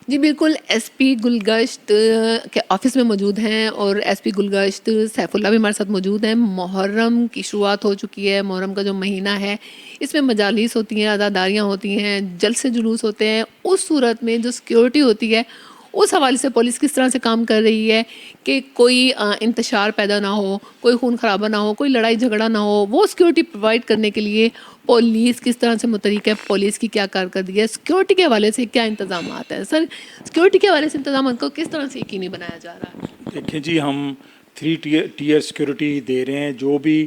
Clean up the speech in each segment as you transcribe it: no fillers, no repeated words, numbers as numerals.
جی بالکل، S P Gulgasht کے office میں موجود ہیں اور ایس پی گلگشت سیف اللہ بھی ہمارے ساتھ موجود ہیں. محرم کی شروعات ہو چکی ہے. محرم کا جو مہینہ ہے اس میں مجالس ہوتی ہیں، عزاداریاں ہوتی ہیں، جلسے جلوس ہوتے ہیں. اس صورت میں جو سیکیورٹی ہوتی ہے اس حوالے سے پولیس کس طرح سے کام کر رہی ہے کہ کوئی انتشار پیدا نہ ہو، کوئی خون خرابہ نہ ہو، کوئی لڑائی جھگڑا نہ ہو، وہ سیکیورٹی پرووائڈ کرنے کے لیے پولیس کس طرح سے متحرک ہے، پولیس کی کیا کارکردگی ہے، سیکیورٹی کے حوالے سے کیا انتظامات ہیں؟ سر، سیکیورٹی کے حوالے سے انتظامات کو کس طرح سے یقینی بنایا جا رہا ہے؟ دیکھیں جی، ہم 3 ٹیئر سیکورٹی دے رہے ہیں. جو بھی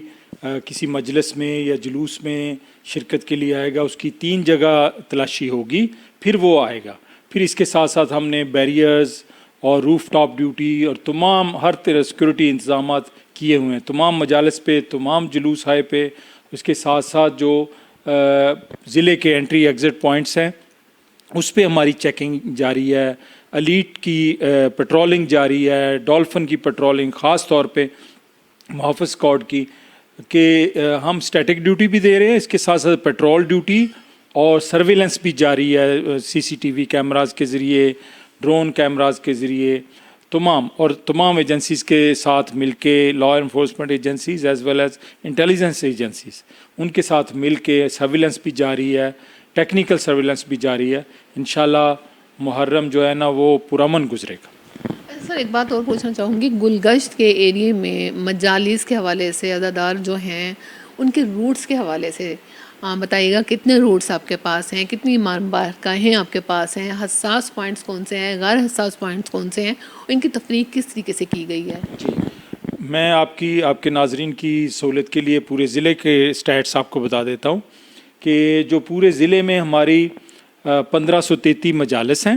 کسی مجلس میں یا جلوس میں شرکت کے لیے آئے گا اس کی 3 جگہ تلاشی ہوگی، پھر وہ آئے گا. پھر اس کے ساتھ ساتھ ہم نے بیریئرز اور روف ٹاپ ڈیوٹی اور تمام ہر طرح سیکورٹی انتظامات کیے ہوئے ہیں تمام مجالس پہ، تمام جلوس ہائے پہ. اس کے ساتھ ساتھ جو ضلع کے انٹری ایگزٹ پوائنٹس ہیں اس پہ ہماری چیکنگ جاری ہے. ایلیٹ کی پیٹرولنگ جاری ہے، ڈولفن کی پیٹرولنگ، خاص طور پہ محافظ اسکواڈ کی، کہ ہم اسٹیٹک ڈیوٹی بھی دے رہے ہیں. اس کے ساتھ ساتھ پیٹرول ڈیوٹی اور سرویلنس بھی جاری ہے CCTV کیمراز کے ذریعے، ڈرون کیمراز کے ذریعے. تمام ایجنسیز کے ساتھ مل کے، law enforcement agencies as well as intelligence agencies, ان کے ساتھ مل کے سرویلنس بھی جاری ہے، ٹیکنیکل سرویلنس بھی جاری ہے. انشاءاللہ محرم جو ہے نا وہ پرامن گزرے گا. سر ایک بات اور پوچھنا چاہوں گی، گلگشت کے ایریے میں مجالس کے حوالے سے عزادار جو ہیں ان کے روٹس کے حوالے سے بتائیے گا. کتنے روٹس آپ کے پاس ہیں، کتنی بارگاہیں آپ کے پاس ہیں، حساس پوائنٹس کون سے ہیں، غیر حساس پوائنٹس کون سے ہیں، اور ان کی تفریق کس طریقے سے کی گئی ہے؟ جی، میں آپ کے ناظرین کی سہولت کے لیے پورے ضلع کے اسٹیٹس آپ کو بتا دیتا ہوں کہ جو پورے ضلع میں ہماری 1533 مجالس ہیں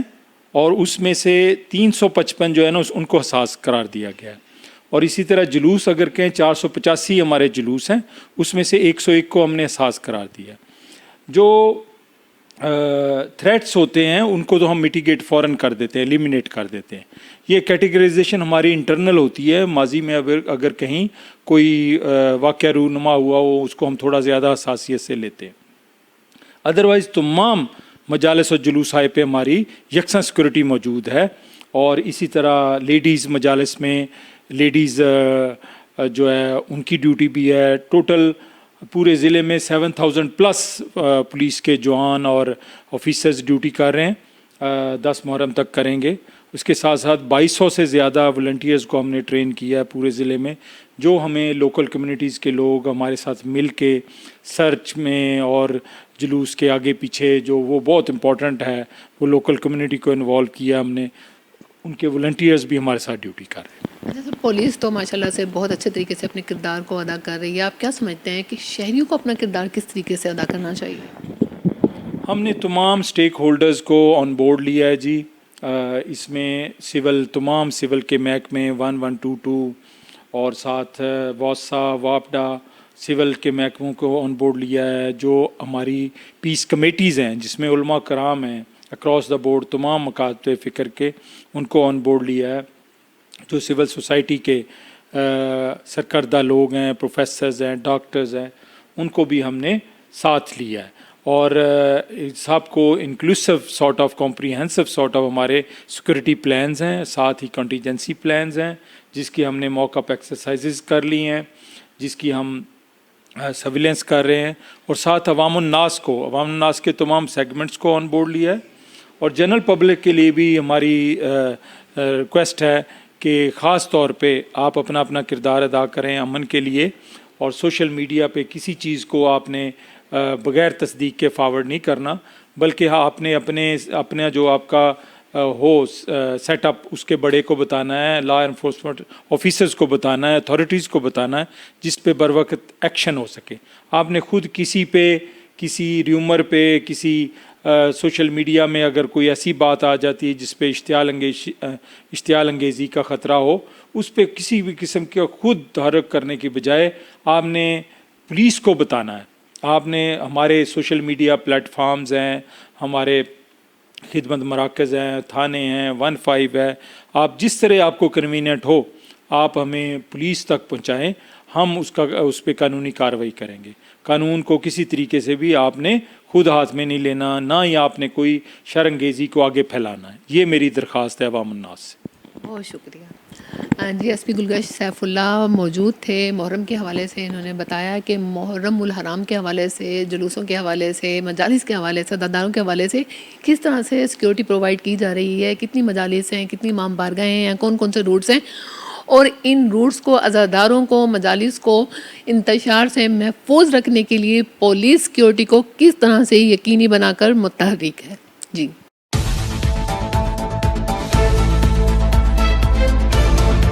اور اس میں سے 355 جو ہے نا ان کو حساس قرار دیا گیا ہے. اور اسی طرح جلوس اگر کہیں 485 ہمارے جلوس ہیں، اس میں سے 101 کو ہم نے حساس قرار دیا. جو تھریٹس ہوتے ہیں ان کو تو ہم میٹیگیٹ فوراً کر دیتے ہیں، ایلیمینیٹ کر دیتے ہیں. یہ کیٹیگرائزیشن ہماری انٹرنل ہوتی ہے. ماضی میں اگر کہیں کوئی واقعہ رونما ہوا ہو اس کو ہم تھوڑا زیادہ حساسیت سے لیتے ہیں. ادروائز تمام مجالس اور جلوس ہائے پہ ہماری یکساں سیکورٹی موجود ہے. اور اسی طرح لیڈیز مجالس میں لیڈیز جو ہے ان کی ڈیوٹی بھی ہے. ٹوٹل پورے ضلع میں 7000 پلس پولیس کے جوان اور آفیسرز ڈیوٹی کر رہے ہیں، 10 محرم تک کریں گے. اس کے ساتھ ساتھ 2200 سے زیادہ والنٹیئرز کو ہم نے ٹرین کیا ہے پورے ضلع میں، جو ہمیں لوکل کمیونٹیز کے لوگ ہمارے ساتھ مل کے سرچ میں اور جلوس کے آگے پیچھے جو وہ بہت امپورٹنٹ ہے وہ لوکل کمیونٹی کو انوالو کیا ہم نے. ان کے والنٹیئرز بھی ہمارے ساتھ ڈیوٹی کر رہے ہیں. جیسے پولیس تو ماشاءاللہ سے بہت اچھے طریقے سے اپنے کردار کو ادا کر رہی ہے، آپ کیا سمجھتے ہیں کہ شہریوں کو اپنا کردار کس طریقے سے ادا کرنا چاہیے؟ ہم نے تمام اسٹیک ہولڈرز کو آن بورڈ لیا ہے جی. اس میں تمام سول کے محکمے 1122 اور ساتھ واسا واپڈا سول کے محکموں کو آن بورڈ لیا ہے. جو ہماری پیس کمیٹیز ہیں جس میں علماء کرام ہیں اکراس دا بورڈ تمام مکاتب فکر کے، ان کو آن بورڈ لیا ہے. جو سول سوسائٹی کے سرکردہ لوگ ہیں، پروفیسرز ہیں، ڈاکٹرز ہیں، ان کو بھی ہم نے ساتھ لیا ہے. اور سب کو inclusive sort of comprehensive sort of ہمارے سیکورٹی پلانز ہیں، ساتھ ہی کنٹیجنسی پلانز ہیں جس کی ہم نے موقع پہ ایکسرسائزز کر لی ہیں، جس کی ہم سرویلنس کر رہے ہیں. اور ساتھ عوام الناس کے تمام سیگمنٹس کو آن بورڈ لیا ہے. اور جنرل پبلک کے لیے بھی ہماری ریکویسٹ ہے کہ خاص طور پہ آپ اپنا کردار ادا کریں امن کے لیے، اور سوشل میڈیا پہ کسی چیز کو آپ نے بغیر تصدیق کے فارورڈ نہیں کرنا، بلکہ آپ نے اپنا جو آپ کا ہو سیٹ اپ اس کے بڑے کو بتانا ہے، لا انفورسمنٹ آفیسرز کو بتانا ہے، اتھارٹیز کو بتانا ہے، جس پہ بر وقت ایکشن ہو سکے. آپ نے خود کسی ریومر پہ کسی سوشل میڈیا میں اگر کوئی ایسی بات آ جاتی ہے جس پہ اشتعال انگیزی کا خطرہ ہو، اس پہ کسی بھی قسم کے خود تحرک کرنے کی بجائے آپ نے پولیس کو بتانا ہے. آپ نے ہمارے سوشل میڈیا پلیٹ فارمز ہیں، ہمارے خدمت مراکز ہیں، تھانے ہیں، 15 ہے، آپ جس طرح آپ کو کنوینئنٹ ہو آپ ہمیں پولیس تک پہنچائیں. ہم اس پہ قانونی کارروائی کریں گے. قانون کو کسی طریقے سے بھی آپ نے خود ہاتھ میں نہیں لینا، نہ ہی آپ نے کوئی شرانگیزی کو آگے پھیلانا ہے. یہ میری درخواست ہے عوام الناس سے. بہت شکریہ جی. ایس پی گلگشت سیف اللہ موجود تھے. محرم کے حوالے سے انہوں نے بتایا کہ محرم الحرام کے حوالے سے، جلوسوں کے حوالے سے، مجالس کے حوالے سے، عزاداروں کے حوالے سے کس طرح سے سیکیورٹی پرووائڈ کی جا رہی ہے، کتنی مجالس ہیں، کتنی امام بارگاہیں ہیں، کون کون سے روٹس ہیں، اور ان روٹس کو، عزاداروں کو، مجالس کو انتشار سے محفوظ رکھنے کے لیے پولیس سیکیورٹی کو کس طرح سے یقینی بنا کر متحرک ہے. جی